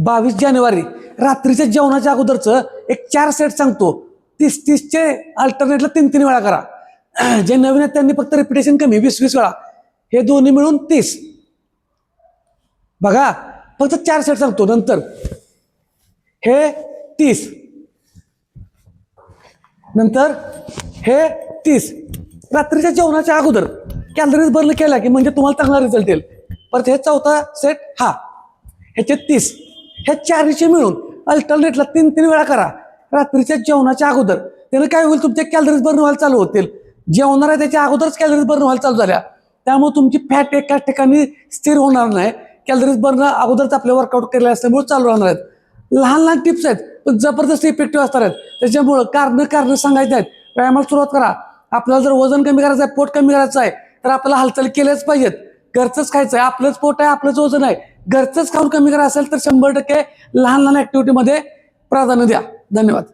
22 जानेवारी रात्रीच्या जेवणाच्या अगोदरचं एक 4 सेट सांगतो. 30-30चे अल्टरनेटला 3-3 वेळा करा. जे नवीन आहेत त्यांनी फक्त रिपिटेशन कमी 20-20 वेळा. हे दोन्ही मिळून 30. बघा फक्त 4 सेट सांगतो. नंतर हे 30, नंतर हे 30. रात्रीच्या जेवणाच्या अगोदर कॅलरीज बर्न केला की म्हणजे तुम्हाला चांगला रिझल्ट येईल. परत हे चौथा सेट हा, ह्याचे 30. ह्या 4चे मिळून अल्टरनेटला 3-3 वेळा करा रात्रीच्या जेवणाच्या अगोदर. त्यानं काय होईल, तुमचे कॅलरीज बर्न व्हायला चालू होतील. जेवणार आहे त्याच्या अगोदरच कॅलरीज बर्न व्हायला चालू झाल्या. त्यामुळे तुमची फॅट एका ठिकाणी स्थिर होणार नाही. कॅलरीज बर्न अगोदरच आपले वर्कआउट केले असल्यामुळे चालू राहणार आहेत. लहान लहान टिप्स आहेत पण जबरदस्त इफेक्टिव्ह असणार आहेत. त्याच्यामुळं कारण सांगायचे आहेत. व्यायामाला सुरुवात करा. आपल्याला जर वजन कमी करायचं आहे, पोट कमी करायचं आहे, तर आपल्याला हालचाल केल्याच पाहिजेत. घरचंच खायचं आहे, आपलंच पोट आहे, आपलंच वजन आहे. घरचंच खाऊन कमी करायचं असेल तर 100% लहान लहान ऍक्टिव्हिटीमध्ये प्राधान्य द्या. धन्यवाद.